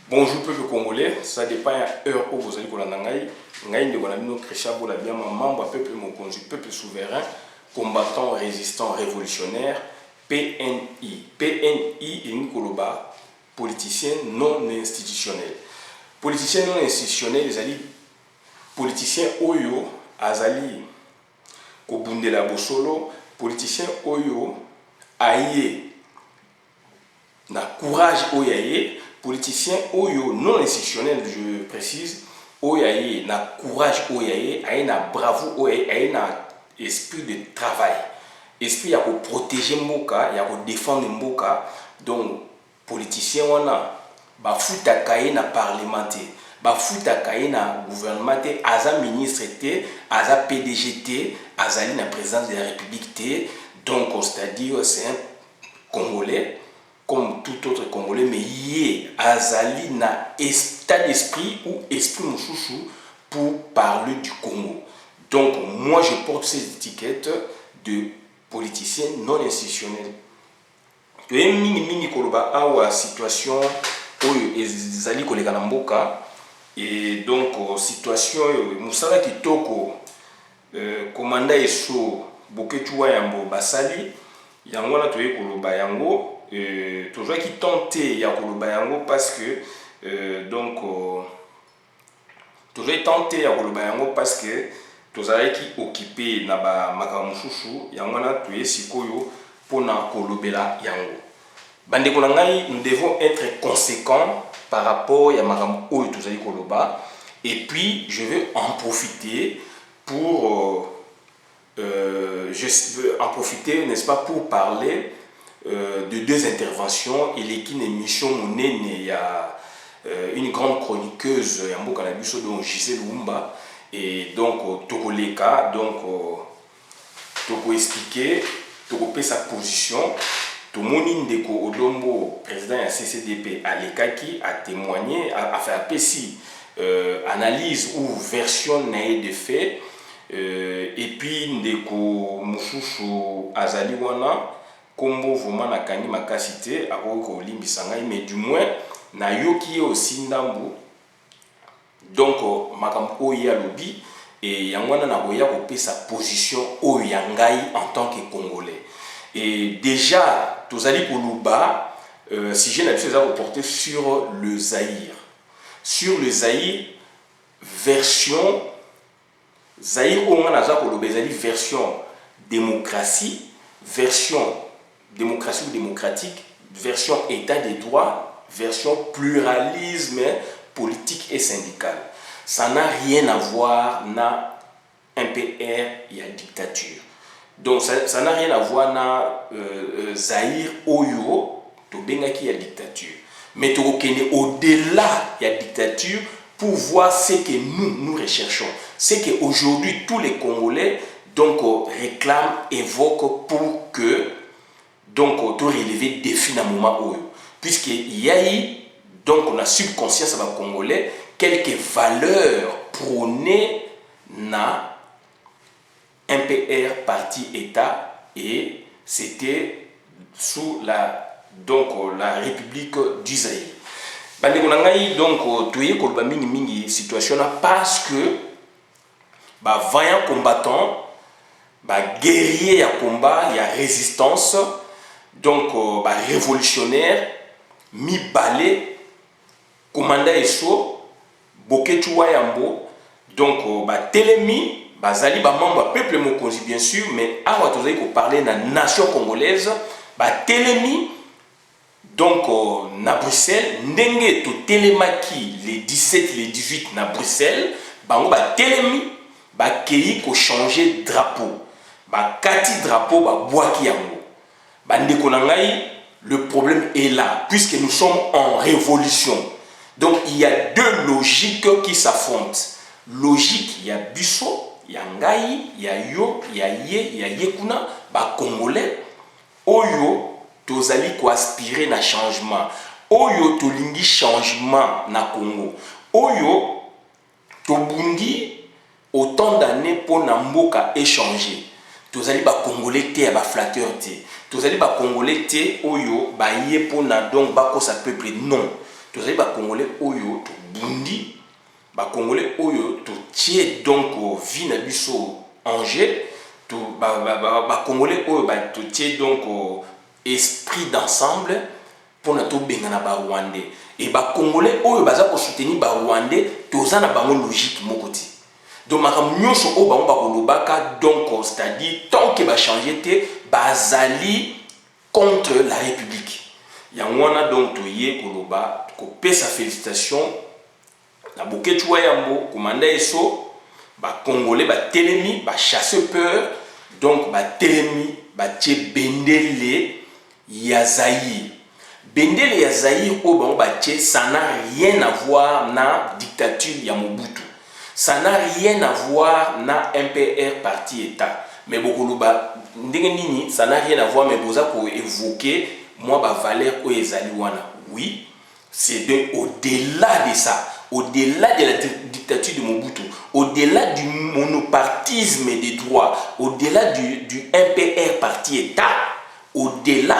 Bonjour peuple congolais, ça dépend de l'heure où vous allez pour la Nangaï. Nangaï de Gonabino Kreshabo la bien membre peuple Mokonzi, peuple souverain, combattant, résistant, révolutionnaire, PNI. PNI et Nikoloba, politicien non institutionnel. Politicien non institutionnel, les alliés politiciens Oyo, Azali, Kobundela Bosolo, politicien Oyo, Aye, na courage Oyaye. Politicien Oyo non institutionnel, je précise, Oyaye na courage Oyaye, aye na bravo Oyaye, aye na esprit de travail, esprit ya ko protéger mboka, ya ko défendre mboka. Donc politicien wana ba futa kaye na parlementaire, ba futa kaye na gouvernement te, aza ministre te, aza PDG te, azali na présidence de la République te. Donc c'est-à-dire c'est un Congolais comme tout autre Congolais, mais yé azali na état d'esprit ou esprit mouchouchou pour parler du Congo. Donc moi je porte ces étiquettes de politicien non institutionnel. Tu es mini koloba awa situation oyo ezali koleka na mboka, et donc situation musala kitoko komanda eso boketuwa yambo basali yango na toye koloba yango. Toujours qui tentait ya koloba yango parce que donc toujours tenté ya koloba yango parce que tozala qui occupé na ba makamususu yango na toye sikoyo pona kolobela yango. Bandeko na ngai, nous devons être conséquents par rapport ya makamu oyo tozali koloba, et puis je vais en profiter pour je veux en profiter, n'est-ce pas, pour parler de deux interventions. Il est une émission monnaie, il y a une grande chroniqueuse Yambo Kanabiso dont Gisèle Lumba, et donc Togoleka, donc Togo expliquer, Togo paie sa position. Tomoni Ndeko Odombo, président de la CCDP Alekaki, a témoigné, a fait appel si analyse ou version naïe de fait, et puis Ndeko Mouchouchou Azaliwana Kombo vraiment na kani makasité a ko limbisanga, mais du moins na yoki aussi ndambu. Donc makambo ya lobi et yangwana na boya ko pe sa position o yangai en tant que Congolais. Et déjà tozali koluba si j'ai l'habitude à reporter sur le Zaïre. Sur le Zaïre version Zaïre au moins naza koluba ezali version démocratie, version démocratie ou démocratique, version état des droits, version pluralisme politique et syndical. Ça n'a rien à voir na MPR et la dictature. Donc ça n'a rien à voir na Zaïre Oyo, to bengaki ya dictature. Mais to kene au-delà de la dictature pour voir ce que nous recherchons. C'est qu'aujourd'hui tous les Congolais donc réclament, évoquent pour que donc on doit relever des défis dans le moment où, puisqu'il y a eu, donc on a subconscience à les Congolais quelques valeurs prônées na MPR parti État, et c'était sous la donc la République du Zaïre. Bandeko na ngai donc toye koloba mingi situation là parce que ba vaillant combattant, ba guerrier ya combat, ya résistance. Donc, révolutionnaire, mi balé, commandant Esso, Boketuwa Yambo, donc, Telemi, Zali, membre peuple Mokonzi, bien sûr, mais avant de parler de la nation congolaise, Telemi, donc, na Bruxelles, Ndenge to Telemaki, les 17, les 18 na Bruxelles, Telemi, Kei ko changer drapeau, Kati drapeau, Boaki Yambo. Bandeko na ngai, le problème est là, puisque nous sommes en révolution. Donc il y a deux logiques qui s'affrontent. Logique, il y a Bisso, il y a Ngai, il y a Yo, il y a Ye, il y a Yekuna, Congolais. Oyo, tozali ko aspirer na changement. Oyo, tolingi changement na Congo. Oyo, tobundi autant d'années pour na mboka échanger. Tozali ba Congolais te, ba flatteur te. Tozali ba Congolais te oyo ba yé pona donc ba ko sa peuple non. tozali ba congolais oyo to bundi ba congolais oyo to tie donc vie na biso en jeu to ba congolais oyo ba to tie donc esprit d'ensemble pour na to bengana ba rwandais et ba congolais oyo baza ko soutenir ba rwandais toza na bango logique mokoti. Donc makambo nyonso oyo bango bakolobaka donc c'est-à-dire tant que ba changer te bazali contre la république. Yango wana donc toye koloba ko pesa félicitation na boketwa yambo komanda eso ba congolais ba telemi ba chasse peur donc ba telemi ba tie bendele ya Zaïre. Bendele ya Zaïre oyo bango ba tie ça n'a rien à voir na dictature ya Mobutu. Ça n'a rien à voir na MPR parti état. Mais beaucoup de ça n'a rien à voir, mais vous avez évoqué moi ba valeur o ezali wana. Oui, c'est au-delà de ça, au-delà de la dictature de Mobutu, au-delà du monopartisme des droits, au-delà du MPR parti état, au-delà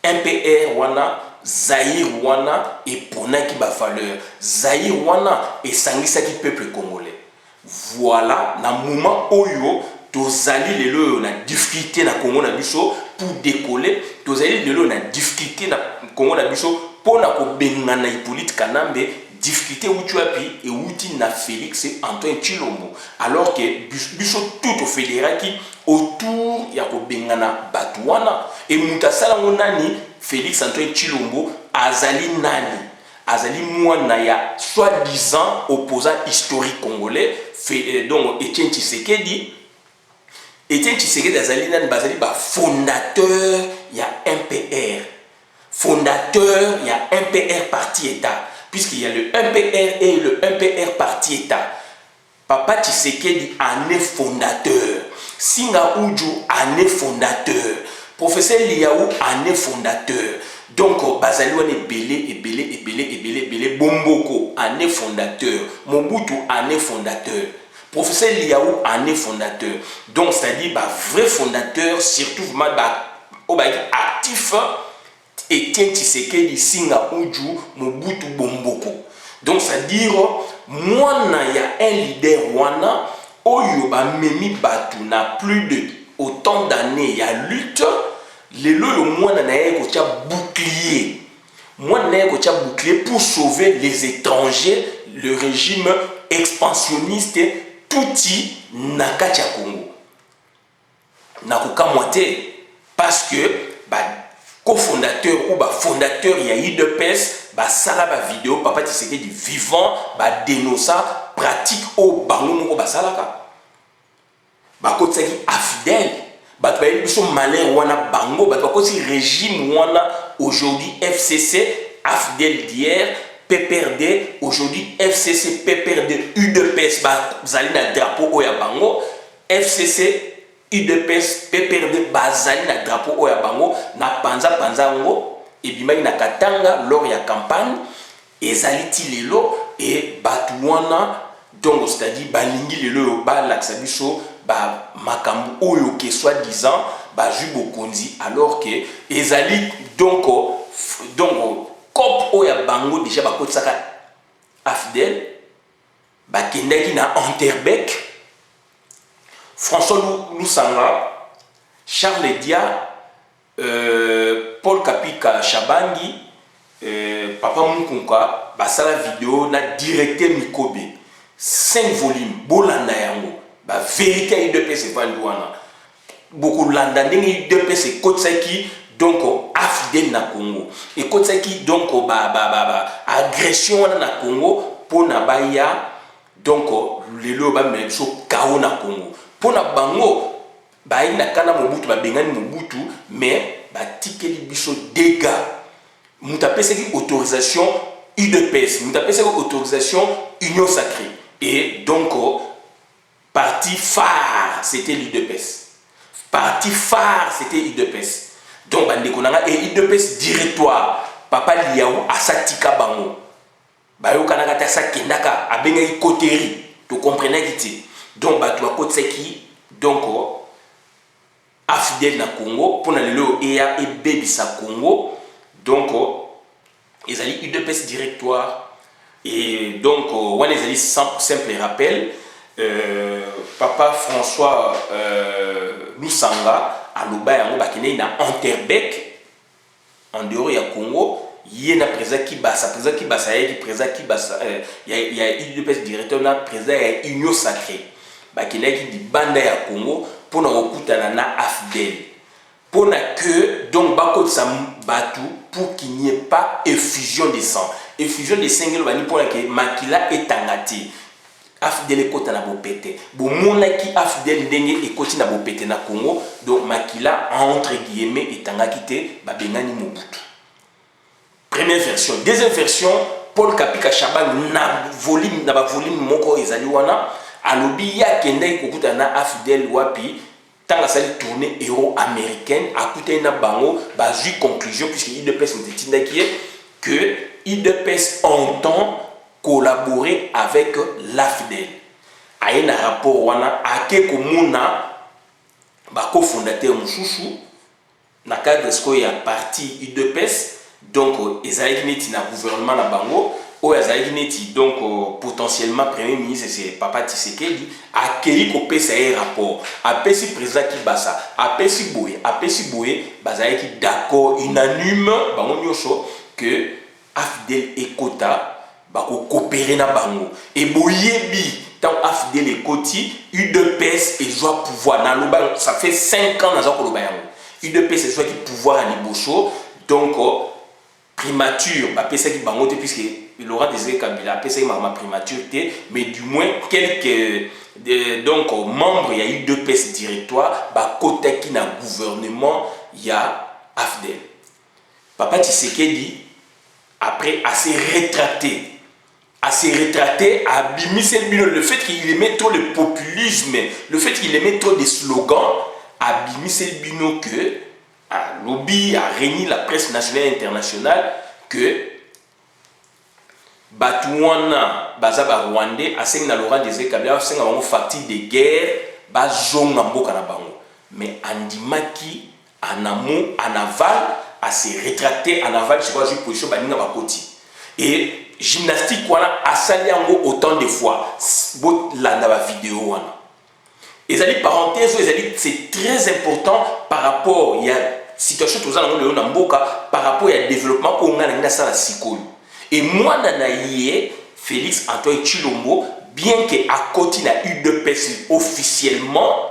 MPR wana Zaïre wana et ponaki ba valeur. Zaïre wana et sangisaki peuple congolais. Voilà, na moment oyo tozali lelo na difficulté na Congo na biso pour décoller, tozali lelo na difficulté na Congo na biso pour na ko bengana Hippolyte Kanambe, difficulté uti wapi et uti na Félix Antoine Tshilombo, alors que biso tout au fédéraki autour ya ko bengana batwana et mutasala ngonani Félix Antoine Tshilombo azali nani, azali mwana ya soi-disant opposant historique congolais donc Etienne Tshisekedi. Etienne Tshisekedi azali nani, bazali ba fondateur ya MPR, fondateur ya MPR parti état, puisqu'il y a le MPR et le MPR parti état. Papa Tshisekedi en est fondateur, Singa Uju en est fondateur, professeur Liaou en est fondateur. Donc bazali wana ebele Bomboko en est fondateur, Mobutu en est fondateur, professeur Liaou en est fondateur. Donc c'est-à-dire bah vrai fondateur, surtout actif, Etienne Tshisekedi, Singa Uju, Mobutu, Bomboko. Donc c'est-à-dire moi il y a un leader wana oyo ba memi batu na plus de autant d'années il y a lutte. Lelo yo mwana na ye ko tia bouclier. Mwana na ye ko tia bouclier pour sauver les étrangers, le régime expansionniste touti na kati ya Congo. Na ko kamwate parce que ba cofondateur ou ba fondateur ya UDPS ba sala ba vidéo Papa Tshisekedi vivant ba dénonça pratique au bango moko ba salaka. Ba kotsaki afidèle. Batbaï sont malin wana bango, batbaï régime wana aujourd'hui FCC, AFDEL d'hier, PPRD, aujourd'hui FCC, PPRD, UDPS, bazali na drapeau oya bango, FCC, UDPS, PPRD, bazali na drapeau oya bango, na panza ngo, et bimai na katanga lors ya campagne, et zaliti lelo, et batouana, donc c'est-à-dire balingi lelo, laksabiso, ba makambu oyo ke soi-disant ba jubo konzi alors que ezali donc cop oya bango déjà ba kotsaka afidèle ba kendaki na Enterbec François Lusanga Charles Dia Paul Kapika Chabangi Papa Mukunka ba sala vidéo na directeur Mikobe 5 volumes bolanda yango ba vérité à UDPS et Vandouana. Beaucoup l'andandé UDPS et Kotsaki donc affidèle na Congo. Et Kotsaki donc agression na Congo pour na baya donc le loba même so kao na Congo. Pour na bango ba ina kana Mobutu ba bengani Mobutu mais ba tikeli biso dégâts. Mutapese ki autorisation UDPS, mutapese ki autorisation Union Sacrée. Et donc parti phare, c'était l'UDPS. Parti phare, c'était l'UDPS. Donc, et l'UDPS directoire, Papa Liaou, Asatika Bango. Bayo Kanaka sa Kendaka, Abenga Koteri, tu comprenais qui donc, tu as côté qui, donc, affidèle na Congo, pour le Ea et Baby sa Congo, donc, ils allaient UDPS directoire. Et donc, on les a simple rappel. Papa François Lusanga, à l'Oba, il a Enterbec, en dehors du Congo. Il y a un président qui basa, il y a UDPS directeur, il y a un président de l'Union sacrée. Il y a un banda ya Congo pour nous na AFDEL. Pour que donc pour qu'il n'y ait pas effusion de sang. Effusion de sang, pour que Makila est tangati. AFDEL est côté na bopete. Bon mona qui AFDEL ndenge est côté na bopete na Congo. Donc Makila entre guillemets est tangakité babengani Mobutu. Première version. Deuxième version, Paul Kapika Chaban na volume moko ezali wana alobi ya kende kokuta na AFDEL wapi tant sali tournée héros américaine a coûté na bango bazui conclusion puisque UDPS n'était qui est que UDPS entend collaborer avec l'AFDEL. A un rapport wana ake komuna ba cofondateur mususu na cadre sko ya parti UDPS. Donc, ils ont été dans le gouvernement na bango, ou ils ont été donc potentiellement premier ministre, c'est Papa Tshisekedi, a accueilli qu'on paie un rapport, a paie si président qui basa, a paie si boye, baza qui d'accord unanime, bango nyosho que AFDEL et Kota bako coopérer na bango. Et boyebi tant AFDEL et Koti, UDPS et joie pouvoir na loba, ça fait 5 ans dans un koloba yango. UDPS et joie qui pouvoir à Nibocho, donc primature, puisque Laurent Désiré Kabila a fait ma primature, mais du moins quelques donc membres, il y a eu UDPS directoire, côté qui n'a gouvernement, il y a AFDEL. Papa Tshisekedi, après, a s'est rétracté, a bimisé le fait qu'il aimait trop le populisme, le fait qu'il aimait trop des slogans, a bimisé le bino que a lobby, a réuni la presse nationale et internationale que Batouana, Bazaba Rwandais, a signé Laurent Désiré Kabila, a signé un facture de guerre, Bazong Namboka na bango. Mais Andimaki, en amont, en aval, a s'est rétracté en aval, je crois, une position Baninga Bakoti. Et gymnastique, a sali autant de fois, là dans la vidéo. Et ça dit parenthèse, c'est très important par rapport, il y a situation tout ça par rapport au développement pour nga na sala sikoyo. Et moi nanaye Félix Antoine Tshilombo bien que à côté na UDPS officiellement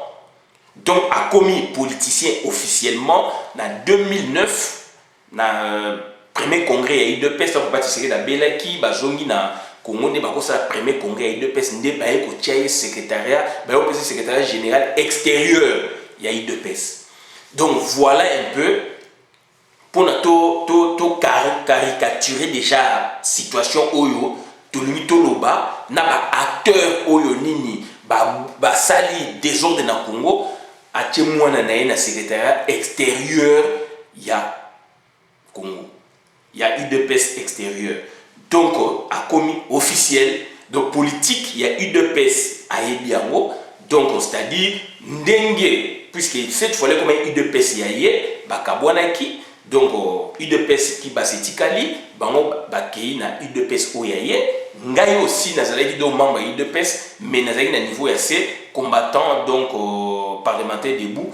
donc a commis politicien officiellement en 2009 na premier congrès à UDPS pour participer à Belaki bazongi na Congo ne bako sa premier congrès à UDPS nde ba ko tia secrétariat général extérieur il y a UDPS. Donc voilà un peu pour nous caricaturer déjà la situation oyo tout loba na ba acteur oyo nini ba sali désordre na Congo a témoigné na secrétariat extérieur il y a Congo il y a UDPS extérieur donc a commis officiel donc politique il y a UDPS à Ebiango donc c'est-à-dire ndenge puisque cette fois-là, comme UDPS yaye, bakabwanaki, donc UDPS qui basetikali, bango bakei na UDPS oyaye, ngai aussi nazalaki do membre UDPS, mais nazalaki na niveau ya C, combattant donc parlementaire debout,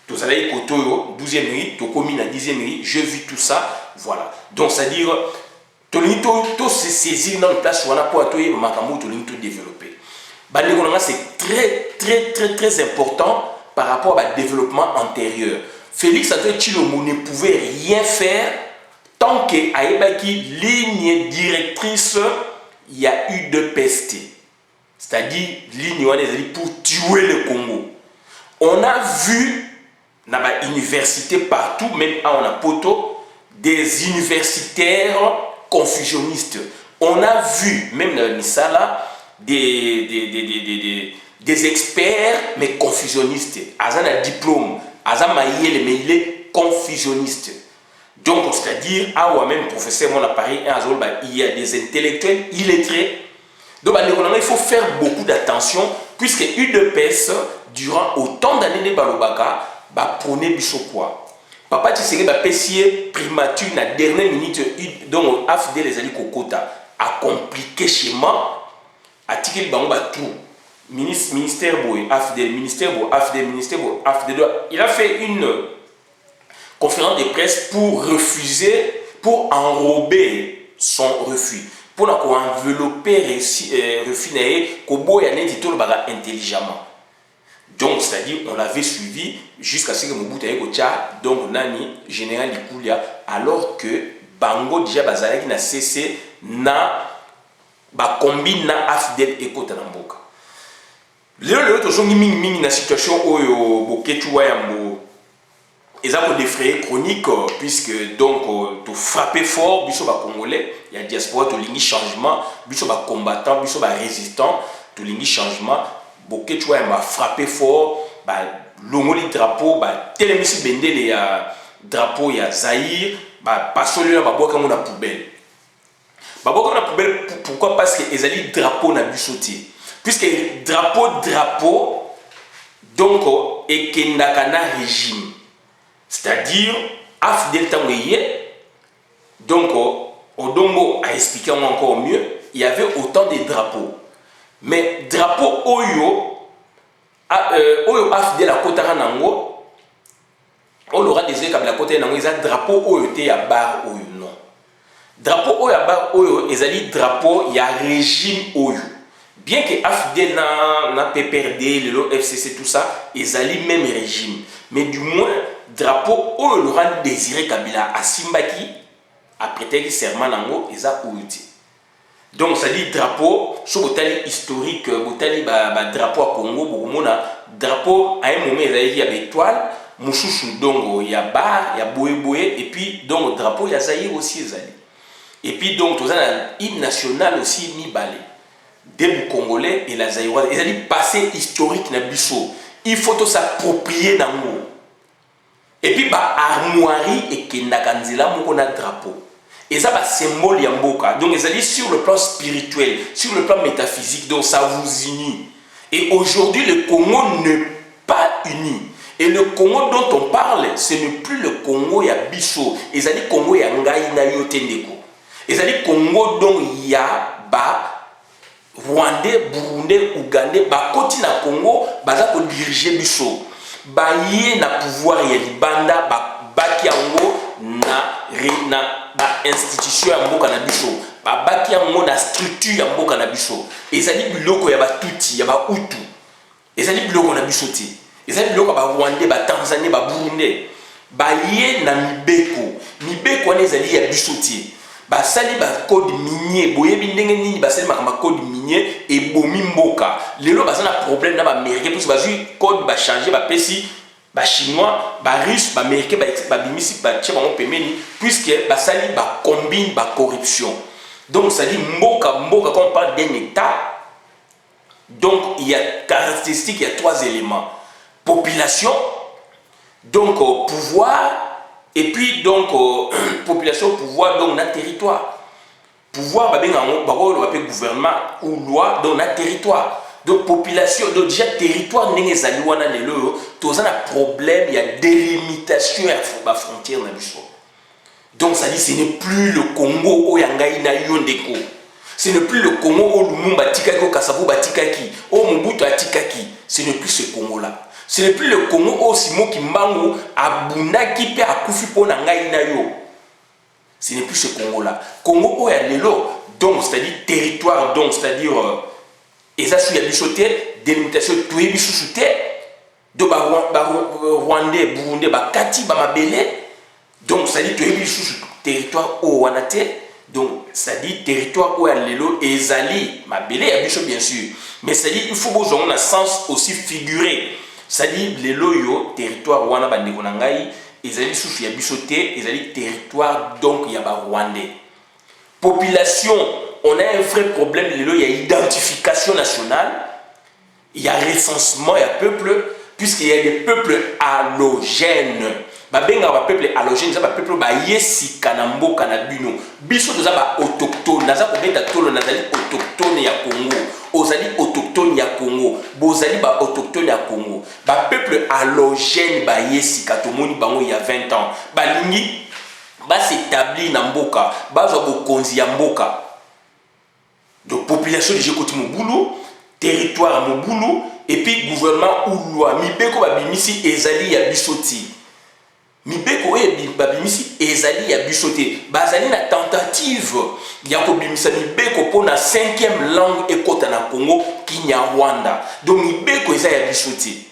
tout ça là kotoyo 12e nuit, to komi na 10e nuit, je vis tout ça, voilà. Donc c'est-à-dire to se saisir dans place wana pour atoyer makambo to linto développer. C'est très important par rapport au développement antérieur. Félix Antoine Tshilombo ne pouvait rien faire tant qu'il y a une ligne directrice, il y a eu de peste. C'est-à-dire, ligne pour tuer le Congo. On a vu dans les universités partout, même à Poto, des universitaires confusionnistes. On a vu, même dans le Misala, des experts mais confusionnistes. Azan a diplôme, Azan maïel mais il est confusionniste. Donc c'est-à-dire à même professeur mon appareil il y a des intellectuels illettrés. Donc il faut faire beaucoup d'attention puisque UDPS durant autant d'années de Balobaka va prôner Bissokwa. Papa Tshisekedi ba pesier primature na dernière minute donc AFDEL les ali kokota a compliqué schéma article bango ba tout ministère boy AFDEL ministère boy AFDEL ministère boy AFDEL. Il a fait une conférence de presse pour refuser, pour enrober son refus, pour envelopper refus kobo ya neti to ba intelligemment. Donc, c'est-à-dire, on l'avait suivi jusqu'à ce que Mobutu aille au Tchad, donc Nani, général Likoulia, alors que Bango déjà bazalaki n'a cessé na ba combine na AFDEL et Kotanamboka. Le to songi mingi na situation oyo boketu wayambo eza ko défrayer chronique puisque donc to frapper fort biso ba congolais, il y a diaspora to lingi changement, biso ba combattant, biso ba résistant, to lingi changement. Boké tu vois m'a frappé fort bah longoli drapeau bah télémisi bendele ya drapeau ya Zaïre bah pasoli na baboka na poubelle pourquoi parce que ezali drapeau na bisotier puisque drapeau donc ekendaka na régime c'est-à-dire AFDEL tangoyé donc Odongo a expliqué encore mieux il y avait autant de drapeaux. Mais drapeau oyo AFDEL la kotaka nango on aura désolé comme la côté nango ils a drapeau oyo te ya bar oyo non drapeau oyo ya bar oyo ezali drapeau ya régime oyo bien que AFDEL na PPRD le FCC tout ça ezali même régime mais du moins drapeau oyo Laurent Désiré Kabila asimbaki après que serment nango eza oyo te. Donc ça dit drapeau, sur botali historique, botali drapeau à Congo, boumona drapeau à un moment il y a étoile, mouchouchou donc il y a bar, il y a boé et puis donc drapeau il y a Zaïre aussi ezali. Et puis donc tout ça hymne national aussi mi balé. Des Congolais et la Zaïroise, ils ont passé historique na biso. Il faut s'approprier nango. Et puis ba armoirie et kendakanzela moko na drapeau. Et ça, c'est symbole yamboka. Donc, ils allaient sur le plan spirituel, sur le plan métaphysique. Donc, ça vous unit. Et aujourd'hui, le Congo n'est pas uni. Et le Congo dont on parle, ce n'est plus le Congo Yabiso. Ils allaient Congo Yangaï na Yotendeko. Ils allaient Congo dont il y a Rwandais, Burundais, Ougandais, Koti na Congo, baza ko diriger biso. Ba yé na pouvoir ya libanda, baki yango na institution ya mboka na biso babaki yango na structure ya mboka na biso ezali biloko ya batuti ya bautu ezali biloko na biso te ezali biloko ba Rwandais ba Tanzanie ba Burundi baye na mibeko wana ezali ya biso te basali ba code minier boyebi ndenge nini basali makama code minier ebomi mboka lelo bazana problème na ba américain parce que bazui code ba changer ba pesi ba chinois ba russe ba américain ba bimisi ba tche bango pemeni puisque basali ba combine ba corruption. Donc ça dit mboka quand on parle d'un état donc il y a caractéristiques, il y a trois éléments: population, donc pouvoir et puis donc population, pouvoir, donc notre territoire. Pouvoir ba gouvernement ou loi dans notre territoire. Donc population, donc déjà territoire n'est pas lelo, tous un problème, il y a délimitation à la frontière na biso. Donc ça dit ce n'est plus le Congo au yangai na yondeko. Ce n'est plus le Congo au Lumumba tikaki au Kasavu batikaki, au Mobutu atikaki. Ce n'est plus ce Congo là. Ce n'est plus le Congo au Simo Kimbangu abundaki pe akufi pona ngai na yo. Ce n'est plus ce Congo là. Congo au ya lelo, donc c'est-à-dire territoire, donc c'est-à-dire et ça, il y a des choses, délimitation, tout est bisouté, de Rwandais, Burundais, Kati, Bamabele. Donc, ça dit, tout est bisouté, territoire où on a été. Donc, ça dit, territoire où il y a l'élo, et Zali, Mabele, il y a des choses, bien sûr. Mais ça dit, il faut que vous ayez un sens aussi figuré. Ça dit, l'élo, yo, territoire où on a Bandekonangaï, et Zali, il y a bisouté, et Zali, territoire, donc, il y a Rwandais. Population, on a un vrai problème, il y a identification nationale, il y a recensement, il y a peuple, puisqu'il y a des peuples allogènes. babenga ba peuple allogène za ba peuple ba yesika na mboka na bino biso toza ba autochtone naza kobeta tolo nazali autochtone ya Congo ozali autochtone ya Congo bozali ba autochtone ya Congo ba peuple allogène ba yesika tomoni bango il y a 20 ans balingi ba s'établir na mboka bazwa bokonzi ya mboka donc population de Jekoti Mobulu territoire Mobulu et puis gouvernement ou loi mibeko babimisi ezali ya bisoti mibeko babimisi ezali ya bisoti bazali na tentative ya kobimisa mibeko pona 5e langue ekota na Congo Kinyarwanda donc mibeko eza ya bisoti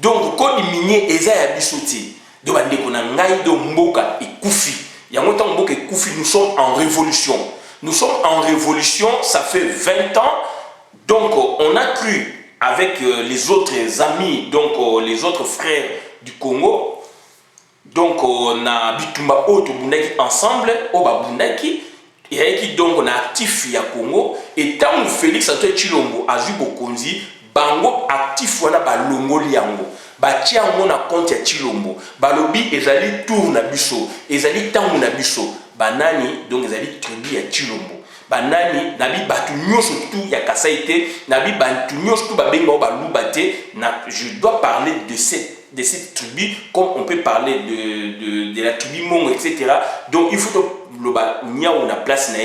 donc kodi minier eza ya bisoti donc bandeko na ngai do mboka ekufi yango tant mboka ekufi nous sommes en révolution. Nous sommes en révolution, ça fait 20 ans. Donc, on a cru avec les autres amis, donc les autres frères du Congo. Donc, on a Bitumba Oto Bunaki ensemble, Oba Bunaki, et qui donc on a actif ya Congo. Et tant que Félix Antoine Chilombo a vu Bokonzi, Bango actif wana ba Longoli yango. Ba tia na compte ya Chilombo. Balobi ezali tour na biso, ezali tangu na biso. Banani donc ezali tribu ya Chilombo banani nabi batu nyonso tout ya Kasaïté nabi batu nyonso tout babenga o balubate na je dois parler de cette tribu comme on peut parler de la tribu Mongo etc. Donc il faut que le ba nya on a place na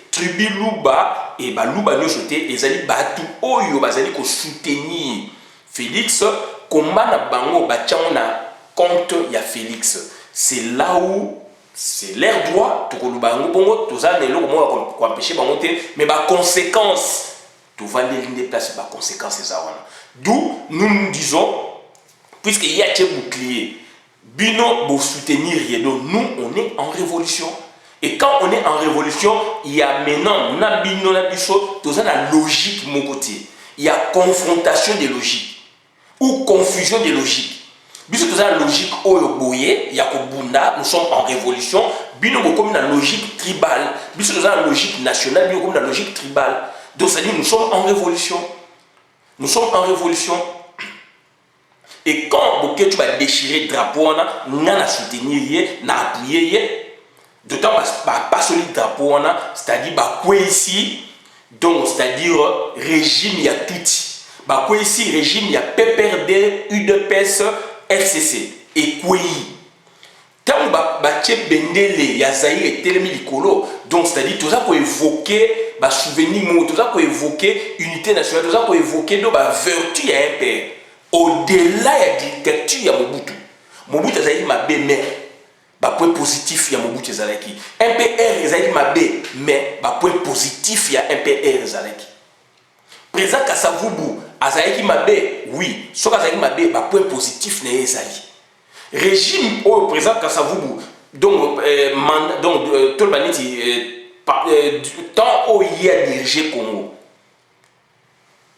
tribu Luba et baluba nyonso te ezali batu oyo bazali ko soutenir Félix combat na bango batiango na compte ya Félix. C'est là où c'est leur droit, tout le monde peut empêcher, mais par conséquence, tout va les places par conséquence. D'où nous disons, puisqu'il y a des boucliers, Bino pour soutenir, donc nous on est en révolution. Et quand on est en révolution, il y a maintenant, Bino, tout ça la logique mon côté. Il y a confrontation des logiques ou confusion des logiques. Puisque nous avons la logique Oyoboye, Yakobunda, nous sommes en révolution. Bino comme la logique tribale. Puisque nous avons la logique nationale, Bino comme la logique tribale. Donc ça dit nous sommes en révolution. Nous sommes en révolution. Et quand tu vas déchirer le drapeau, nous allons soutenir, nous allons appuyer. D'autant pas sur le drapeau, c'est-à-dire quoi ici, donc c'est-à-dire régime ya touti. Quoi ici régime ya PPRD, UDPS, FCC et Kouyi. Tant que Bendele, Yazaï et Telemi Likolo, donc c'est-à-dire tout ça pour évoquer souvenir, tout ça pour évoquer unité nationale, tout ça pour évoquer nos vertus à un père. Au-delà de la dictature, il y a Mobutu. Mobutu a ma bé, mais point positif, il y a Mobutu Zalaki. MPR, il a ma bé, mais point positif, il y a MPR Zalaki. Président Kassavoubou, Azaïki Mabé, oui. Sauf Azaïki Mabé, point positif n'est Ezali. Régime au président Kassavoubou, donc, tout le monde tant où il a dirigé Congo,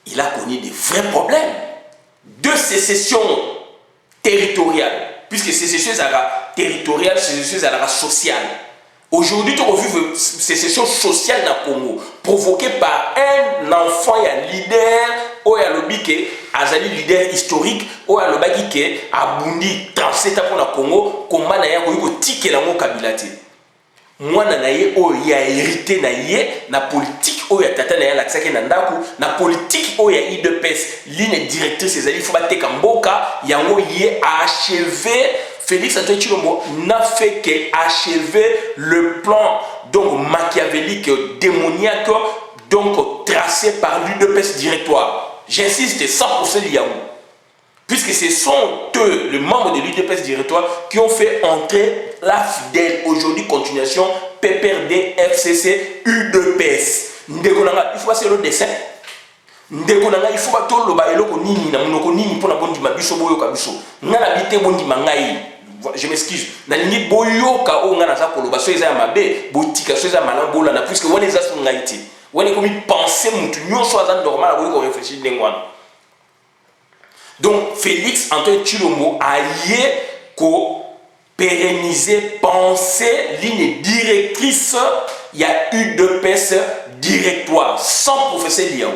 il a connu des vrais problèmes de sécession territoriale. Puisque sécession territoriale, sécession sociale. Aujourd'hui, tu as vu une sécession sociale dans le Congo, provoquée par un enfant, un leader, ou un lobby qui est leader historique, ou un lobby qui est abundi 37 ans pour le Congo, comme on a eu ticket dans le Kabila. Moi, je suis hérité de la politique, où il y a tata na politique, où il y a IDPS, ligne directrice, il faut battre Kamboka, il y a achevé. Félix Antoine Chilombo n'a fait qu'achever le plan donc machiavélique, démoniaque, donc tracé par l'UDPS directoire. J'insiste, 100% Liaou. Puisque ce sont eux, les membres de l'UDPS directoire, qui ont fait entrer la fidèle, aujourd'hui continuation, PPRD, FCC, UDPS. Il faut passer le dessin. Il faut pas tout le bailo nini na monoko nini pour la bonne dimabiso boyoka biso. Ngana bité bondi mangai. Je m'excuse. Na lingi boyoka o ngana za koloba so eza mabe, botika so eza malambola na puisque wone za so ngaiti. Wone komi penser mutu nyonso aza normal ko réfléchir ndengwana. Donc Félix Antoine Chilombo a ko pérenniser, penser ligne directrice, il y a UDPS directoire sans professeur Liao.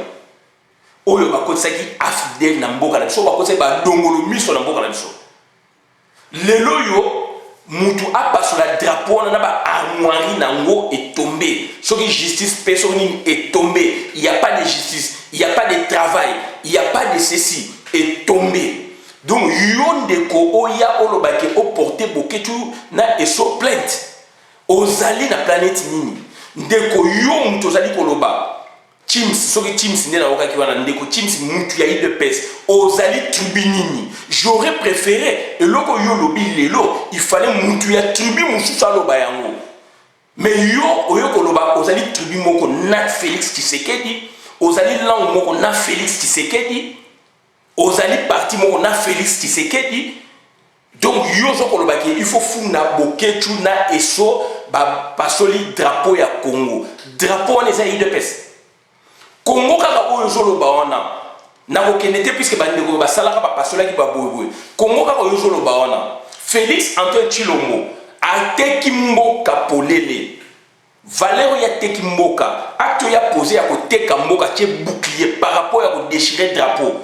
Oyo bakotaki afidèle na mboka na biso bakotaki ba dongolo miso na mboka na biso. lelo yo mutu a pas sur la drapeau on a ba armoirie nango est tombé ce qui justice personne est tombé il y a pas de justice il y a pas de travail il y a pas de ceci est tombé donc yonde ko oya olobake o porter boketu na eso plainte ozali na planète nini ndeko yo mutu ozali koloba Chims, soki Chims n'est pas qui va ndeko Chims mutu ya de pes ozali tribunini j'aurais préféré et loko yo lobi lelo il fallait mutu ya tribu mususu aloba yango mais yo oyo koloba ozali tribu moko na Félix Tshisekedi ozali langue moko na Félix Tshisekedi ozali parti moko na Félix Tshisekedi donc yo zo koloba ki il faut funa boketu na eso ba pasoli drapeau ya Congo drapeau on eza de pes Congo kaka oyo zoloba wana na kokende te puisque bandeko basalaka bapasola ki baboyeboye Congo kaka oyo zoloba wana Félix Antoine Tshilombo ateki mboka polele valeur ya teki mboka acte ya posé ya koteka mboka tie bouclier par rapport ya ko déchirer drapeau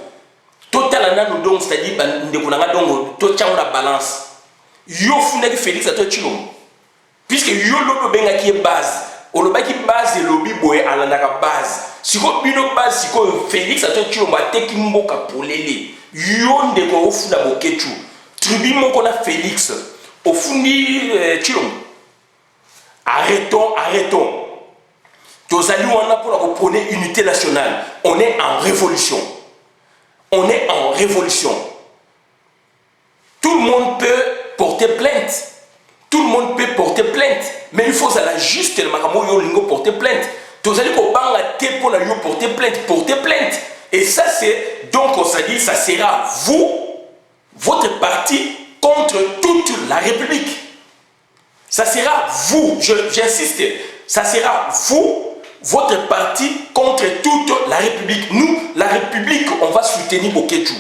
total nanu donc c'est-à-dire bandeko nanga donc to tchango na balance yo fundaki Félix Antoine Tshilombo puisque yo lobo benga ki base olobaki base lobi boye alandaka base siko bino base siko Félix Antoine Tshilombo ateki mboka polele yo ndeko ofunda boketu tribu moko na Félix ofundi Tshilombo arrêtons tozali wana pour la prôner unité nationale on est en révolution tout le monde peut porter plainte mais il faut à la juste le makamo yo lingo porter plainte tozali ko banga te pour la yo porter plainte et ça c'est donc on s'est dit ça sera vous votre parti contre toute la République ça sera vous j'insiste ça sera vous votre parti contre toute la République nous la République on va soutenir Boketu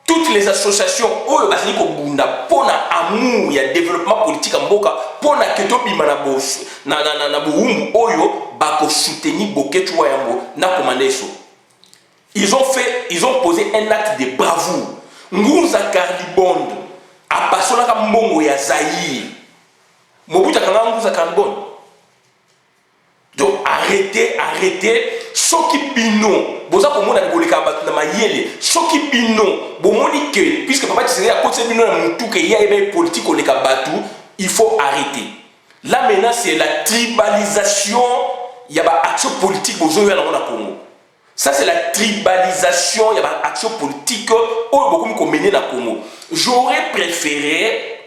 toutes les associations oyo bazali ko bunda pona amour ya développement politique en mboka pona keto bima na boss na buumbu oyo bako soutenir Boketu wa yambo na commander so ils ont posé un acte de bravoure Nguza Karlibonde a passé la mbongo ya Zaïre Mobutu kanga Nguza Karlibonde donc arrêtez soki bino boza komona boleka batu na mayele soki bino bomoni que puisque papa Tshisekedi a côté bino na mutuke ya ebe politique oleka batu il faut arrêter là maintenant c'est la tribalisation ya ba action politique bozo ya na Congo ça c'est la tribalisation ya ba action politique oyo bokomi ko mener na Congo j'aurais préféré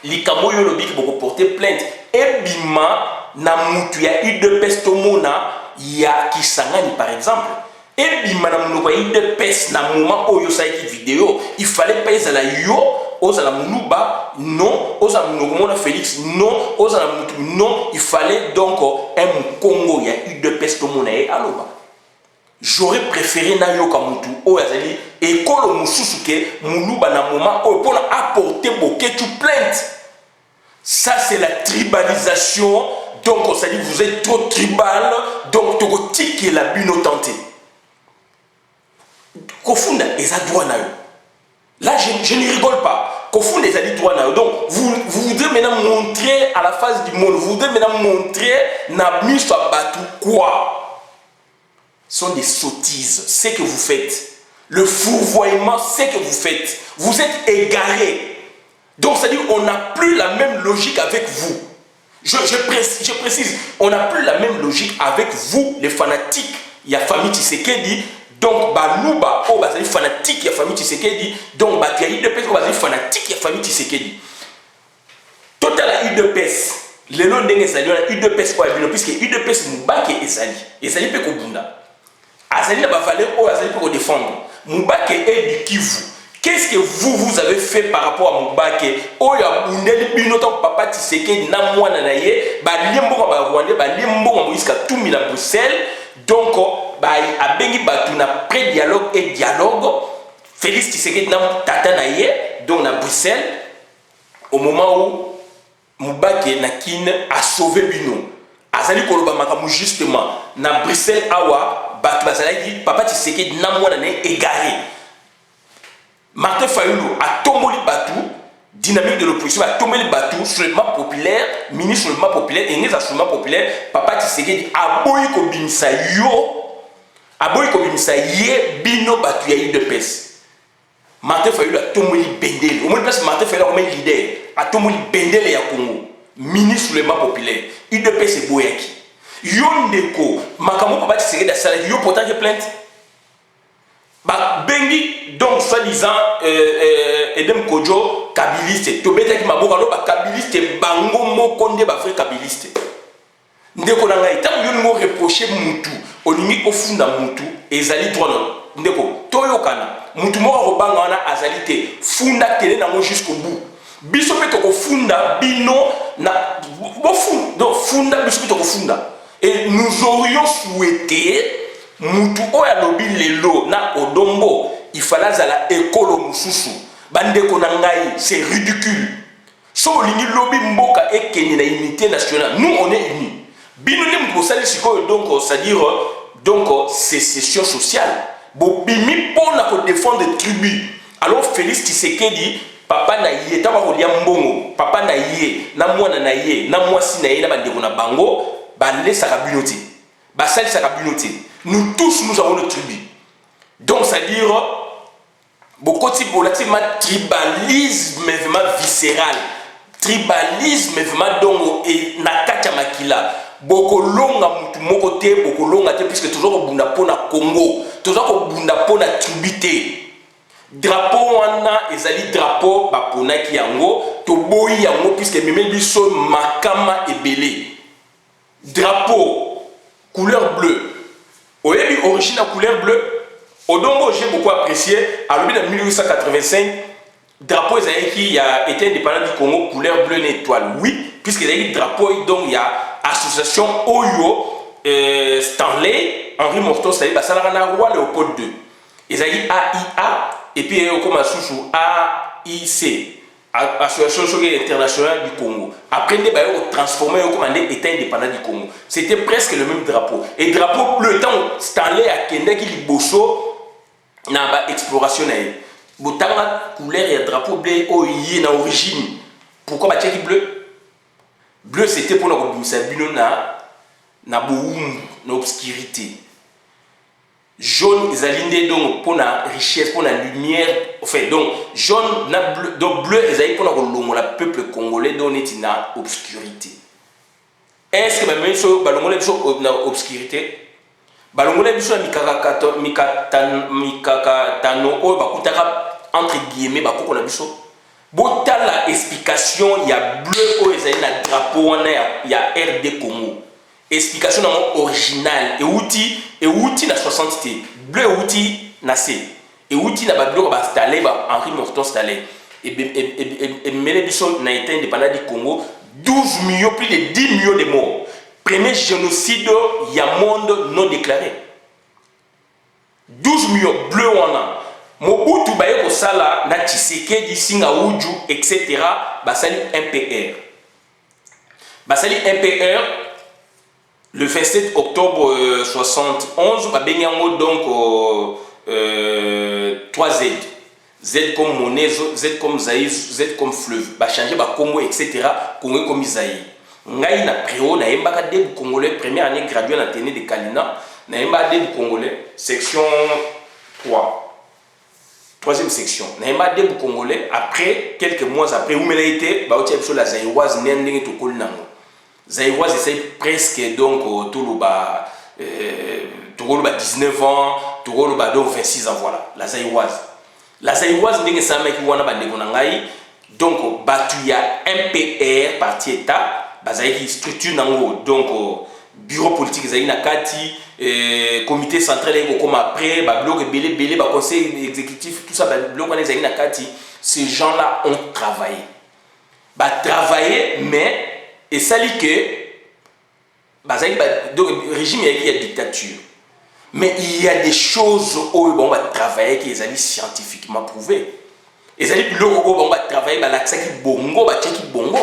likambo yo lobi ki boko porter plainte et bima na mutu ya UDPS tomona ya Kisangani par exemple et bima na munoko ya UDPS na moment oyo sa ki vidéo il fallait pas ezala yo ozala munuba non ozala munoko mona Félix non ozala mutu non il fallait donc un Congo ya UDPS tomona e aloba j'aurais préféré na yo ka mutu oyo azali ekolo mususu ke munuba na moment oyo pona apporter Boketu plainte ça c'est la tribalisation. Donc on s'est dit vous êtes trop tribal, donc tu qui est la bino tenté. Kofunda et ça doit na. Là je ne rigole pas. Kofunda et ça dit droit na. Donc vous devez maintenant montrer à la face du monde, vous devez maintenant montrer na mis soit battu quoi. Ce sont des sottises, c'est que vous faites. Le fourvoiement, c'est que vous faites. Vous êtes égarés. Donc c'est-à-dire on n'a plus la même logique avec vous. Je précise, on n'a plus la même logique avec vous, les fanatiques. Il y a famille Tshisekedi, donc Balouba, oh, bah, c'est fanatique, il y a famille Tshisekedi, donc bah, il y a UDPS, oh, bah, c'est fanatique, il y a famille Tshisekedi. Total à UDPS, le nom d'Engue Zali, on a UDPS, puisque UDPS Moubake et Zali. Et Zali peut Bunda. Azali n'a pas valeur, oh, Azali peut défendre. Moubake est du Kivu. Qu'est-ce que vous avez fait par rapport à Moubake? Oh, il y a un binoton papa Tshisekedi na mwana na ye, ba limbo ba Rwanda, ba limbo Moïse Katumbi na Bruxelles. Donc ba a bengi batu na pré-dialogue et dialogue. Félix Tshisekedi na tata na ye, donc na Bruxelles au moment où Moubake na kin a sauvé bino. Azali koloba makamu justement na Bruxelles awa batu bazali papa Tshisekedi na mwana na égaré. Martin Fayulu a tombé le bateau, dynamique de l'opposition, a tombé le bateau, soulèvement populaire, ministre soulèvement populaire, et n'est soulèvement populaire, papa Tshisekedi a boyi ko bimisa yo, a boyi ko bimisa ye bino batu ya UDPS. Martin Fayulu a tombé le bendel. Au moins place Martin Fayulu comme leader, a tombé le bendel ya Congo, ministre soulèvement populaire, UDPS et boyaki. Yo ndeko, makambo papa Tshisekedi a salé, yo pourtant plainte. Bah, bengi donc soi-disant Edem Kodjo kabiliste to beta ki maboka no ba kabiliste bango mokonde ba frère kabiliste ndeko na ngai tam yo ngo reprocher mutu olingi ofunda mutu ezali droit ndeko toyokana mutu moko robanga wana azali te funda tele nango jusqu'au bout biso pe to ko funda bino na bo funda donc funda biso pe to ko funda et nous aurions souhaité mutu oya lobi lelo na odombo il fallait zala ekolo mususu bandeko na ngai c'est ridicule so lingi lobi mboka ekeni na unité nationale nous on est unis bino ni mkosali sikoyo donc c'est-à-dire donc sécession sociale bo bimi pona ko défendre tribu alors Félix Tshisekedi papa na yé taba ko lia mbongo papa na yé na mwana na yé na mwasi na yé na bandeko na bango balesa ka binoti basali sa ka binoti. Nous tous, nous avons le tribu. Donc, c'est-à-dire, beaucoup de tribalisme vraiment viscéral. Tribalisme vraiment donc et nakacha makila. Beaucoup longa mutu mokote, beaucoup longa te puisque toujours au bunda pona Congo, toujours au bunda pona tribité. Drapeau wana ezali drapeau ba pona ki yango, to boyi yango puisque meme biso makama ebele. Drapeau couleur bleue. Au début, origine à couleur bleue. Au Dongo, j'ai beaucoup apprécié. À l'objet de 1885, drapeau qui a été indépendant du Congo, couleur bleue étoile. Oui, puisqu'il y a eu drapeau, donc il y a association Oyo, Stanley, Henri Morton, c'est-à-dire Salarana Roi Léopold II. Il y a eu AIA, et puis il y a eu comme sous AIC. Association internationale du Congo. Après, ils ont transformé comme État indépendant du Congo. C'était presque le même drapeau. Et drapeau bleu, tant Stanley a Kenda qui est bosso, n'a pas exploration. Botanga couleur et drapeau bleu, oh, il est en origine. Pourquoi bah tchèque bleu? Bleu, c'était pour nous na boum, na obscurité. Jaune, ils alignent donc pour la richesse, pour la lumière. Enfin, donc, jaune, bleu, donc bleu, ils alignent pour le peuple congolais, donc il y a obscurité. Est-ce que même chose, balongolais biso na obscurité? Balongolais biso na mikakatano, oh, bakutaka entre guillemets, bakoko na biso. Botala explication, il y a bleu, oh, ils alignent na drapeau, il y a RD Congo. Explication originale et outil na 60 T bleu outil na C et outil na bablo ba installé ba Henri Morton installé et mêlé biso na été indépendant du Congo 12 millions plus de 10 millions de morts premier génocide ya monde non déclaré 12 millions bleu wana Mobutu baye ko sala na Tshisekedi singa uju etc basali MPR le 27 octobre 71, donc 3Z. Z comme monnaie, Z comme Zaïre, Z comme fleuve. Bah changer bah Congo, etc. Congo comme Zaïre. Ngai na préo, na yemba de Congolais, première année graduée na Téné de Kalina, na yemba de Congolais, section 3. Troisième section. Na yemba de Congolais, après, quelques mois après, où m'elle a été, bah au la Zaïroise, n'en to kol nango. Zaïroise essaye presque donc tout le bas 19 ans, tout le bas donc 26 ans voilà la Zaïroise n'est ça mais qui wana bande konangai donc batu ya MPR parti état bazaïki structure nango donc bureau politique zaï na kati comité central eko comme après ba bloc belé ba conseil exécutif tout ça ba bloc wana zaï na kati ces gens là ont travaillé mais et ça dit que donc régime il y a dictature mais il y a des choses où on va travailler qui sont scientifiquement prouvées et ça dit que on va travailler l'accès qui bongo ba tcheki bongo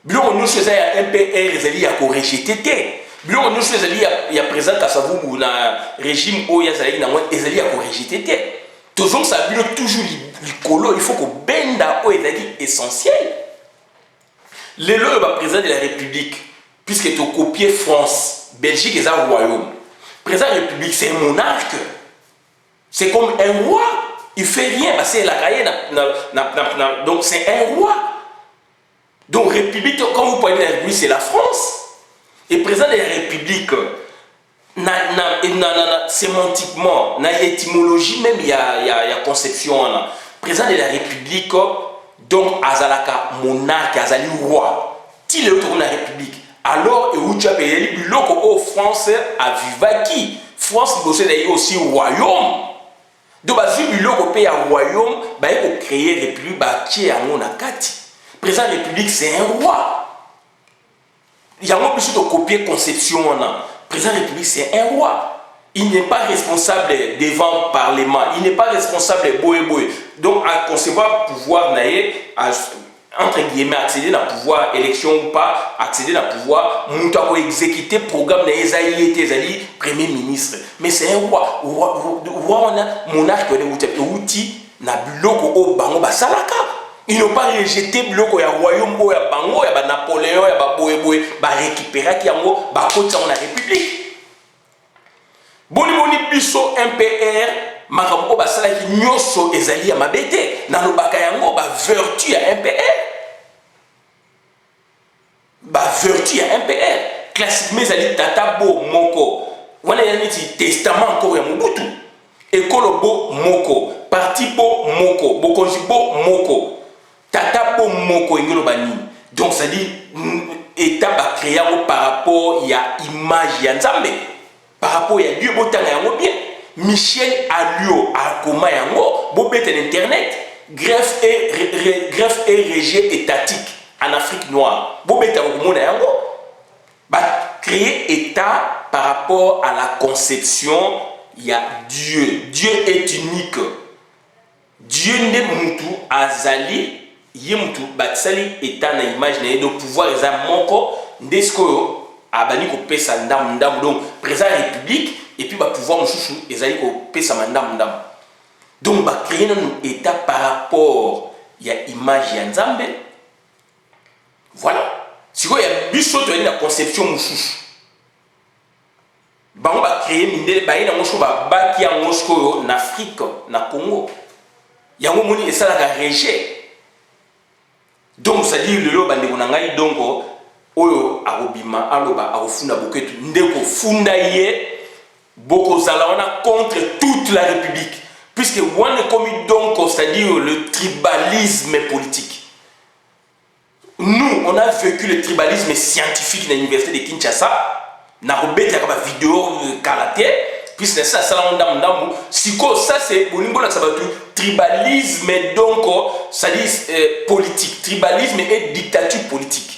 bilo nous faisait un MPR il y a corrigé tété bilo nous faisait il y a présent Kasavubu na régime où il y a ça il y a corrigé tété toujours ça bilo toujours likolo il faut que benda o est essentiel. Le président de la République, puisque tu copies France, Belgique et un royaume. Président de la République, c'est un monarque. C'est comme un roi. Il ne fait rien. C'est la cahier. Donc c'est un roi. Donc République, quand vous parlez de la République, c'est la France. Et président de la République, sémantiquement, dans l'étymologie même, il y a conception. Président de la République, donc azalaka monarque, azali roi. S'il est autour de la République, alors et où tu as payé le bloc au France à Vivaki. France possède aussi royaume. Donc si le bloc au pays à royaume, il faut créer République qui est à mon akati. Président de la République c'est un roi. Il y a un peu de copier conception. Président de la République c'est un roi. Il n'est pas responsable devant le Parlement. Il n'est pas responsable de boé. Donc, à concevoir pouvoir, entre guillemets, accéder à pouvoir, élection ou pas, accéder à pouvoir, monter exécuter le programme de Premier ministre. Mais c'est un roi. Roi, monarque, outil, na biloko au bango basalaka. Ils n'ont pas rejeté le bloc, il y a royaume, il y a bango, il y a Napoléon, il y a boé, il y a récupérer qui a la République. Boni biso MPR makambo basala ki nyoso ezali ya mabete na lobaka yango ba vertu ya MPR classiquement ezali tata bo moko wana yani ti testament encore ya Mobutu ekolo bo moko parti bo moko bokonzi bo moko tata bo moko ngelo bani donc ça dit état ba créer par rapport ya image ya Nzambe. Par rapport à Dieu, bien. Michel Alliot a comment yango, bobete internet, greffe et régie étatique en Afrique noire. Bobete comment yango, créer état par rapport à la conception, il y a Dieu. Dieu est unique. Dieu n'est mutu azali, yemutu batsali état na image na de pouvoir les amoko ndesko abani ko pesa ndam donc président de la République et puis ba pouvoir mususu ezali ko pesa ndam donc ba créer un état par rapport il y a image ya Nzambe voilà si quoi il y a biso to na conception mususu bango ba créer mindele ba ina ngosho ba baki ya ngosho na Afrique na Congo yango moni esala ka rejet donc ça dit le lo bande konangai donc oyo arobima aloba arofunda boketu ndeko funda ye boko zalaona contre toute la République puisque on est commis donc c'est-à-dire le tribalisme politique. Nous on a vécu le tribalisme scientifique dans l'université de Kinshasa na robeta ka vidéo karaté puisque ça ça ndambu siko ça c'est bolingo na sabatu tribalisme donc ça dit politique tribalisme et dictature politique.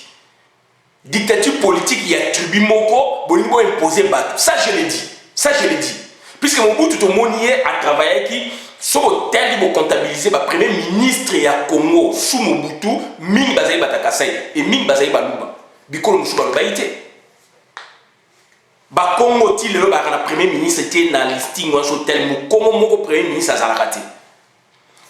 Dictature politique, il y a tribu moko, bolingo imposé bat. Ça je l'ai dit. Puisque Mobutu tout monier a travaillé qui so tel il comptabiliser ba premier ministre ya Congo sous Mobutu ming bazai batakasai et ming bazai baluba. Bikolo musuba baité. Ba Congo ti le ba na premier ministre était na listing wa so tel mo Congo moko premier ministre azalakati.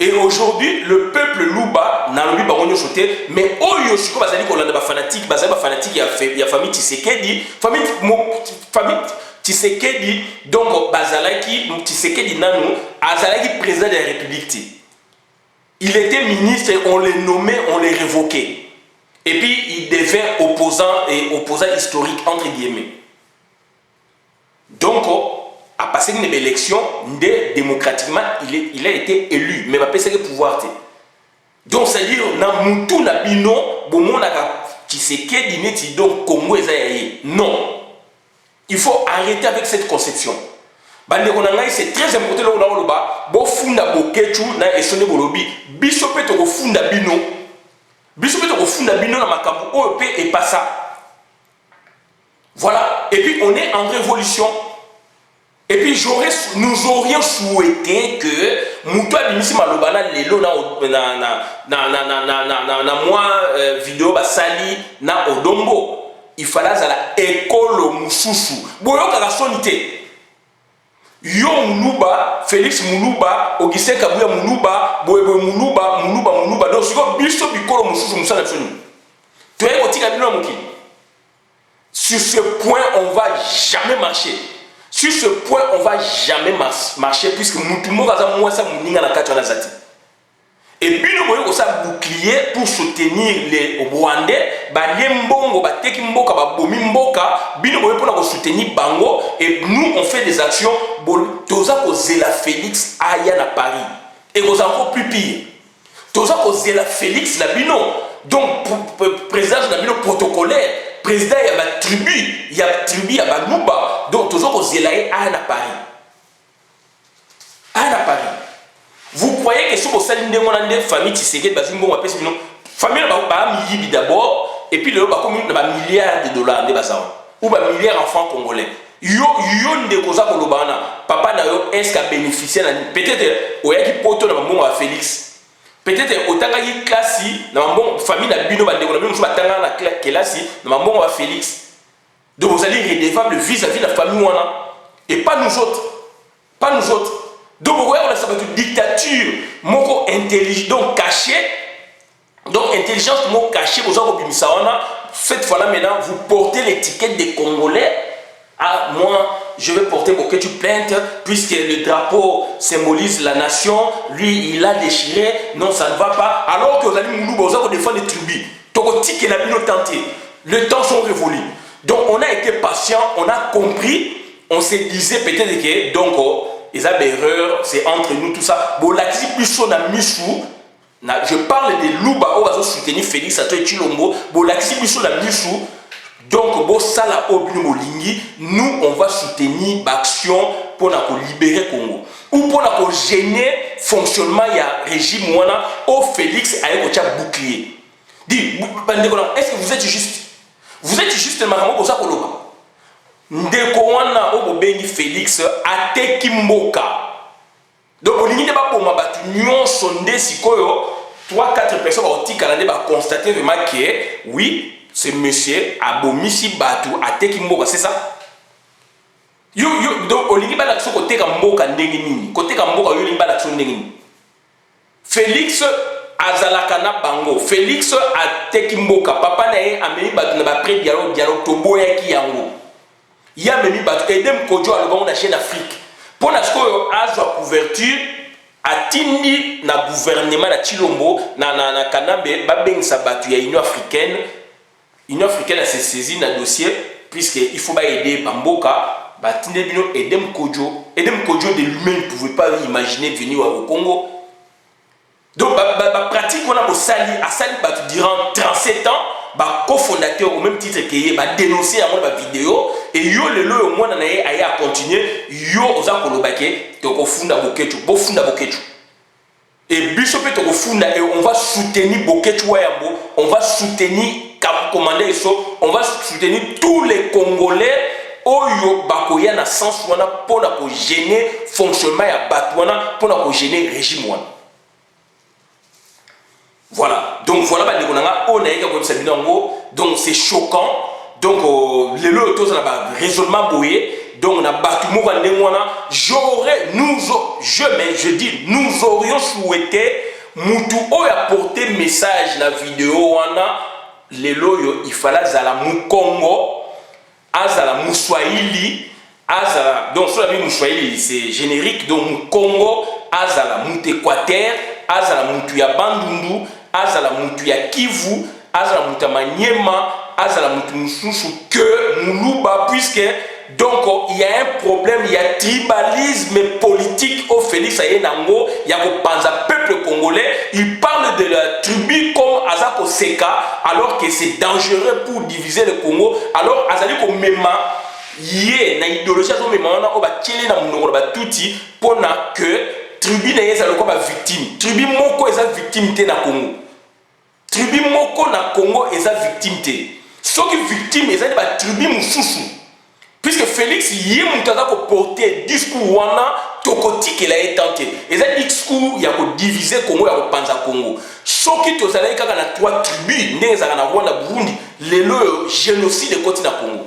Et aujourd'hui, le peuple Luba n'a pas de sauté, mais Oyo Shiko Bazali Kolanda fanatique, Bazali fanatique, il y a famille Tshisekedi, famille Tshisekedi, donc Bazalaki, Tshisekedi Nanou, Azalaki président de la République. Il était ministre, on les nommait, on les révoquait. Et puis il devient opposant historique, entre guillemets. Donc, à passer une élection, démocratiquement, il a été élu, mais il va passer le pouvoir. Donc, c'est-à-dire, dans Moutou, na bino, bon, Tshisekedi neti donc Congo ezayaye. Non. Il faut arrêter avec cette conception. C'est très important là où bo funda bokechu na esone bolobi. Biso pe to funda bino. Biso pe to funda bino na makambo OEP et pas ça. Voilà. Et puis on est en révolution. Et puis nous aurions souhaité que Moutoua Bimisi Malobana Lelo na moi vidéo basali na Odombo. Il fallait à la école Moussoussou. Boyo kaka sonité. yo Moulouba, Félix Moulouba, Augustin Kabouya Moulouba, Boebo Moulouba, donc siko biso bikolo mususu musala soni. Tu es au tika bino moki. Sur ce point, on va jamais marcher. Sur ce point, on va jamais marcher puisque Moutoumou Gaza Mouassa Mouninga na Kachana Zati. Et puis nous voyons ça bouclier pour soutenir les Rwandais, Mbongo, Tekimboka, Bomimboka, nous voyons pour soutenir Bango, et nous on fait des actions pour la Félix Aya à Paris. Et vous encore plus pire. La Félix Labino, donc président Labino protocolaire, président il y a tribu, il y a Banouba, donc tous la Aya à Paris. Aya à Paris. Vous croyez que si vous avez une famille qui s'est famille d'abord, et puis le milliard de dollars, ou un milliard d'enfants congolais. Yo papa est-ce qu'il a bénéficié peut-être au yaki poto na mbongo à Félix. Peut-être autant qu'il classe na mbongo famille na bino bande na même batanga na classe na mbongo à Félix. Donc vous allez redevable vis-à-vis de la famille wana et pas nous autres. Pas nous autres. Donc vous voyez, on a une dictature, moko intelligent, donc caché, donc intelligence, mot caché, vous avez cette fois-là maintenant, vous portez l'étiquette des Congolais. Ah, moi, je vais porter beaucoup de plaintes, puisque le drapeau symbolise la nation, lui, il a déchiré, non, ça ne va pas. Alors que vous allez vous avez défendre les tribus, Togotique et la Bino tenté, le temps sont révolus. Donc on a été patient, on a compris, on se disait peut-être que, donc, les erreurs, c'est entre nous, tout ça. Bon, la plus on a mis sous. Je parle de Louba, on va soutenir Félix, Ato et Chilombo. Bon, la plus on a mis sous. Donc, bon, ça là, nous, on va soutenir l'action pour libérer Congo. Ou pour gêner le fonctionnement du régime ouana, au Félix a un bouclier. Dis, est-ce que vous êtes juste? Vous êtes juste marrant pour ça, Koloba. Ndeko wana obobengi Félix ateki mboka. Donc olingi ne ba poma batu nyonso nde sikoyo 3-4 personnes otika na ba constater vraiment que oui, ce monsieur abomisi batu ateki mboka, c'est ça? Donc olingi ba l'action côté ka mboka ndenge nini? Côté ka mboka yo olingi ba l'action ndenge nini? Félix azalaka na bango. Félix ateki mboka. Papa na ye amemi batu na ba pré dialogue toboya ki yango. Il y a même Edem Kodjo à la chaîne Afrique. Pour la couverture, à Tindi, na gouvernement de Chilombo, na Kanabe, Babeng Sabatu, il y a Union africaine. L'Union africaine a saisi dans dossier, puisqu'il faut aider Bamboka, Tindi Edem Kodjo. Edem Kodjo de lui-même ne pouvait pas imaginer venir au Congo. Donc, la pratique qu'on a au Sali, à Sali durant 37 ans, cofondateur au même titre que il va dénoncer à la vidéo et yo le lo au moins na ye aya continuer yo oza kolobake to kofunda bokechu bofunda bokechu et biso pe to kofunda et on va soutenir bokechu wayambo, on va soutenir commander so, on va soutenir tous les Congolais oyo bakoya na sens wana pona ko gêner fonctionnement ya batwana pona ko gêner régime wana. Voilà, donc voilà, donc c'est choquant. Donc, les lots, raisonnement bouillé. Donc, on a battu je dis, nous aurions souhaité Moutou apporter message dans la vidéo. Les lots, il fallait Zala Moukongo, Azala Mouswahili, Azala, donc sur la vie Mouswahili, c'est générique, donc Moukongo, Azala Moutéquater, Azala Moutouya Bandundu, Azala Moutouya Kivu, Azala Mouta Maniema, Azala Moutouya que Moulouba, puisque donc il y a un problème, il y a tribalisme politique au Félix Ayenango, il y a le peuple congolais, il parle de la tribu comme Azako Seka, alors que c'est dangereux pour diviser le Congo, alors Azali Komema, yé, na idéologie, on va tirer dans mon touti pour que tribu na yeza loko ba victime. Tribu moko eza victime te na Congo. Tribu moko na Congo eza victime te. Ce qui victime eza ba tribu mususu. Puisque Félix yé mutaza ko porter discours wana tokoti que la tenté. Eza discours ya ko diviser Congo ya ko panza Congo. Ce qui tozala kaka na 3 tribus ndeza na Rwanda Burundi, lelo génocide koti na Congo.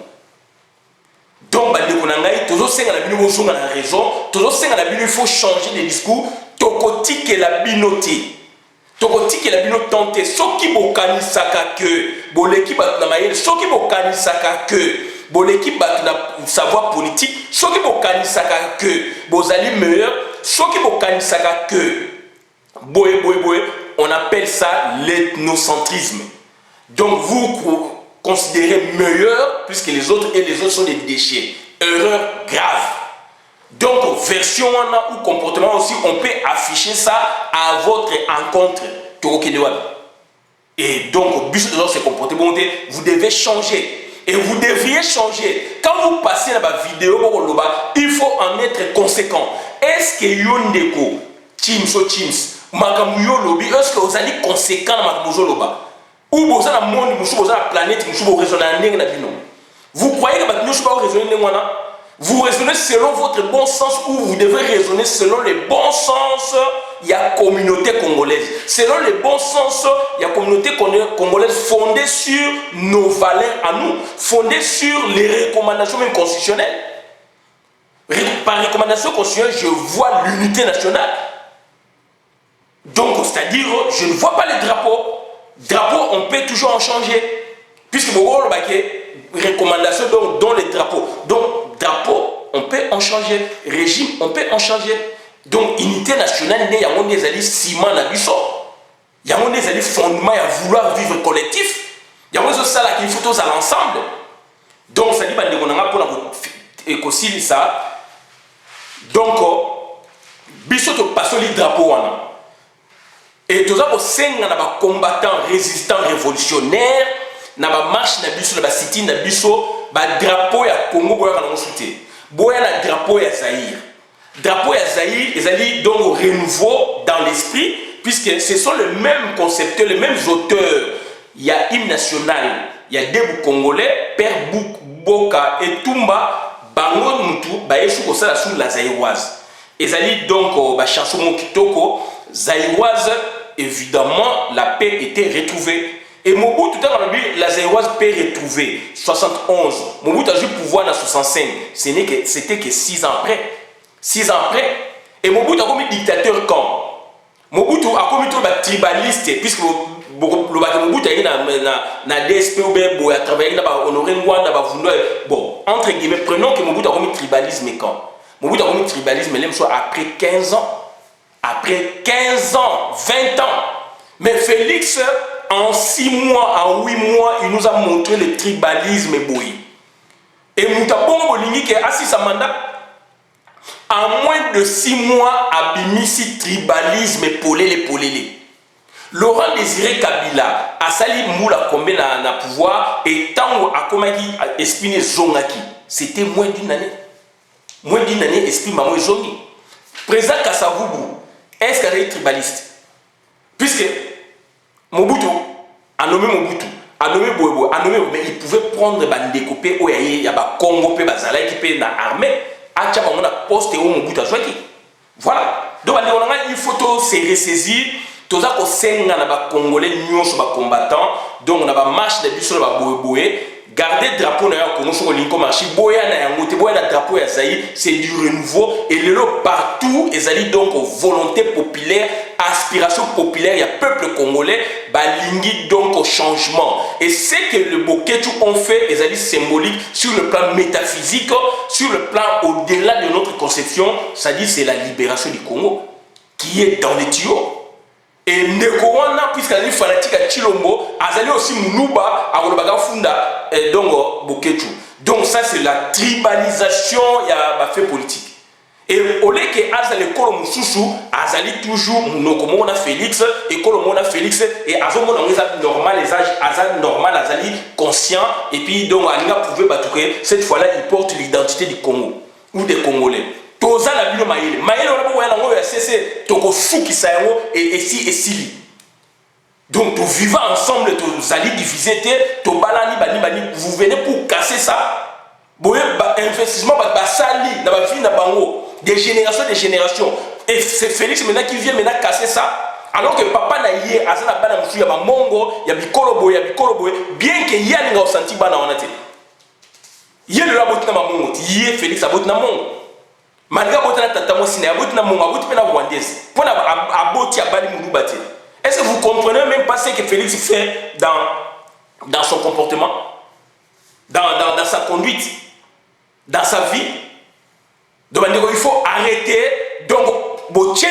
Donc bande ko na ngai toujours senga la bino bozonga na raison, toujours senga la bino il faut changer de discours, tokoti que la binoté. Tokoti que la bino tente, soki bokanisaka que boleki bat na mayele, soki bokanisaka que boleki bat na savoir politique, soki bokanisaka que bozali meilleur, soki bokanisaka que boye, on appelle ça l'ethnocentrisme. Donc vous considérez meilleur puisque les autres et les autres sont des déchets. Erreur grave. Donc version ou comportement aussi, on peut afficher ça à votre encontre. Et donc, dans ce comportement, vous devez changer. Et vous devriez changer. Quand vous passez dans la vidéo, il faut en être conséquent. Est-ce que Yondeko, Teams, Makamuyo Lobby, est-ce que vous allez conséquent dans Makamuyo Loba? Ou vous avez le monde, vous avez la planète, vous raisonnez. Vous croyez que vous allez raisonner? Vous raisonnez selon votre bon sens ou vous devez raisonner selon le bon sens de la communauté congolaise. Selon le bon sens de la communauté congolaise fondée sur nos valeurs à nous, fondée sur les recommandations même constitutionnelles. Par recommandation constitutionnelle, je vois l'unité nationale. Donc, c'est-à-dire, je ne vois pas les drapeaux. Drapeaux, on peut toujours en changer. Puisque vous voyez les recommandations dans les drapeaux. Donc, drapeau, on peut en changer. Régime, on peut en changer. Donc, unité nationale, il y a des alliés ciment na biso. Il y a des alliés fondement à vouloir vivre collectif. Il y a des ça qui faut tous à l'ensemble. Donc, ça dit que nous avons écosile ça. Donc, biso to passo li drapeau wana. Et tous les combattants, résistants, révolutionnaires, na ba marche na biso na ba sit-in na biso ba drapeau ya Congo boya kana mosuté boya na drapeau ya Zaïre. Drapeau ya Zaïre ezali donc renouveau dans l'esprit puisque ce sont les mêmes concepteurs, les mêmes auteurs. Il y a hymne national, il y a Debu Congolais, Père Boka et Tumba bango mutu ba yesu ko sala sur la zaïroise. Ezali donc ba chanson mokitoko zaïroise. Évidemment la paix était retrouvée. Et Mobutu, la zaïroise peut retrouver 71. Mobutu a eu pouvoir en 65. C'était que 6 ans après. 6 ans après. Et Mobutu a commis dictateur quand Mobutu a commis tout le tribaliste. Puisque Mobutu a eu na DSP ou bien a travaillé dans Honoré Ngwanda. Bon, entre guillemets, prenons que Mobutu a commis tribalisme quand Mobutu a commis tribalisme, même soit après 15 ans. Après 15 ans, 20 ans. Mais Félix, en 6 mois, en 8 mois, il nous a montré le tribalisme boui. Et Moutabongo Bolingi qui est assis sa mandat, en moins de 6 mois, abimisi tribalisme polélé. Laurent Désiré Kabila a sali moula combien na pouvoir et tant a komaki espine zongaki. C'était moins d'une année. Moins d'une année, esprit maman zongi. Président Kassavubu, est-ce qu'il est tribaliste? Puisque Mobutu a nommé Mobutu, a nommé Boebo, a nommé, mais il pouvait prendre Bandeko P, il y a Congo P, Bazala qui peut dans l'armée, à Tchabamona poste et où Mobutu a joué. Voilà. Donc il faut se ressaisir, tout ça qu'on sait dans les Congolais, nous sommes combattants, donc on a une marche de bus sur la Boeboé. Garder le drapeau na Congo sur le marché, boya na yangote, boya na drapeau ya Zaïre, c'est du renouveau et le lot partout, ils allaient donc volonté populaire, aspiration populaire, il y a peuple congolais, balingi donc au changement. Et c'est que le Boketu ont fait, ils allaient symbolique sur le plan métaphysique, sur le plan au-delà de notre conception, c'est-à-dire c'est la libération du Congo qui est dans les tuyaux. Et Nekowana, puisqu'elle est fanatique à Chilombo, elle est aussi Moulouba, à Rolobaga Funda, et donc Boketu. Donc ça c'est la tribalisation, il y a fait politique. Et au lieu que Azali Kolomoussoussou, Azali toujours Nokomona Félix, et Kolomona Félix, et Azomona normal, les âges, Azali normal, Azali conscient, et puis donc Alinga pouvait batourer, cette fois-là il porte l'identité du Congo, ou des Congolais. Toza na bino maïle. Maïle on a besoin d'engo ya cessé toko souki sa yango et si et sili. Donc nous vivons ensemble, tous allez diviser, to balani bani vous venez pour casser ça. Boye investissement ba sali na ba vie na bango des générations et c'est Félix maintenant qui vient maintenant casser ça. Alors que papa na yé azana bana musu ya ba mongo ya bikolo boye bien que yalinga osenti bana onate. Yé le aboti na mamongo, yé Félix aboti na mongo. Malgré aboti na tatamo sine, aboti na mongo, aboti na rwandaise. Pour na aboti abali moulubati. Est-ce que vous comprenez même pas ce que Félix fait dans son comportement, dans sa conduite, dans sa vie? Donc il faut arrêter. Donc, donc, ce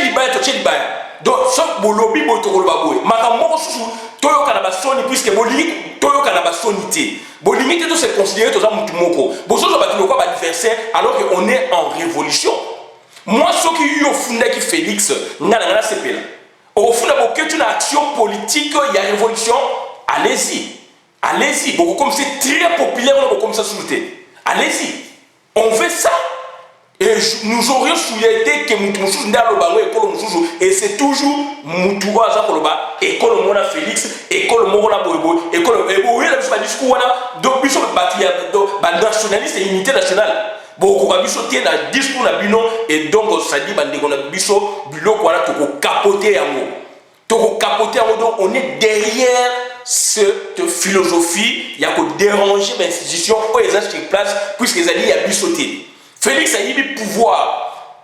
bolobi botokolobaboy. Makamoko susu toyo kanaba soni puisque boli toyo kanaba sonité. Bolimité to se considérer tous un mutumoko. Bosozo batilo quoi adversaire alors qu'on est en révolution. Moi ce qui yo funda qui Félix ngana sepela. Au fond de une action politique, il y a révolution, allez-y. Allez-y. Beaucoup comme c'est très populaire, comme ça souhaité. Allez-y. On fait ça. Et nous aurions souhaité que Moutoumoussou n'ait pas et c'est toujours Moutoua Zakoloba, école Mona Félix, école Mona Boyboy, école Boyboy, la discours, donc, bisous, nationaliste et unité nationale. Beaucoup de gens tiennent un discours et donc ça dit qu'on a biso bilo qu'on a tout capoté en haut. Tout capoté en haut, donc on est derrière cette philosophie. Il y a que déranger l'institution où ils ont sur place puisqu'ils ont dit a bisoté. Félix a eu le pouvoir.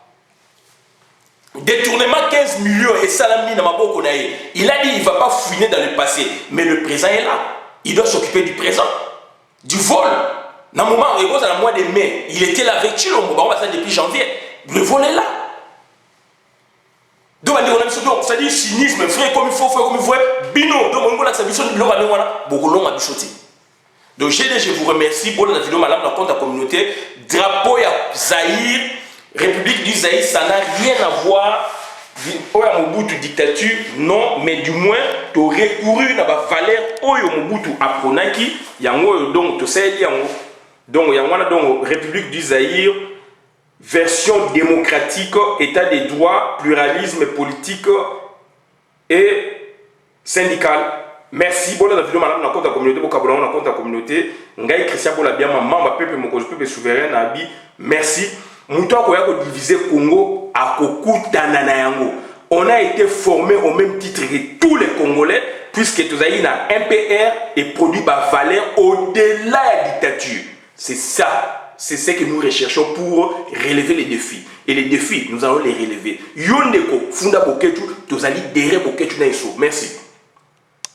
Détournement 15 millions et Salami n'a pas beaucoup. Il a dit il ne va pas fouiner dans le passé, mais le présent est là. Il doit s'occuper du présent, du vol. Dans le moment où il est mois de mai, il était là avec Chilo, depuis janvier. Le vol est là. Donc, on a dit cynisme, vrai comme il faut, frère comme il faut. Bino, donc on a dit que donc, je vous remercie pour la vidéo, madame, dans le compte de la communauté. Drapeau ya Zaïre, République du Zaïre, ça n'a rien à voir avec Mobutu dictature, non, mais du moins, tu as recouru à la valeur où Mobutu a pronaki, yango donc tu sais yango. Donc, il y a une République du Zaïre, version démocratique, état des droits, pluralisme politique et syndical. Merci beaucoup de la vidéo, madame, dans la communauté, dans la communauté. Ngai Christian Bola bien, maman, peuple, mon peuple souverain, Nabi. Merci. Mouton Koyako divisé Congo à Koku Tananayango. On a été formé au même titre que tous les Congolais, puisque tous les MPR et produit par valeur au-delà de la dictature. C'est ça, c'est ce que nous recherchons pour relever les défis. Et les défis, nous allons les relever. Yondeko, Funda Boketu, tous allez derrière Boketu Naïso. Merci.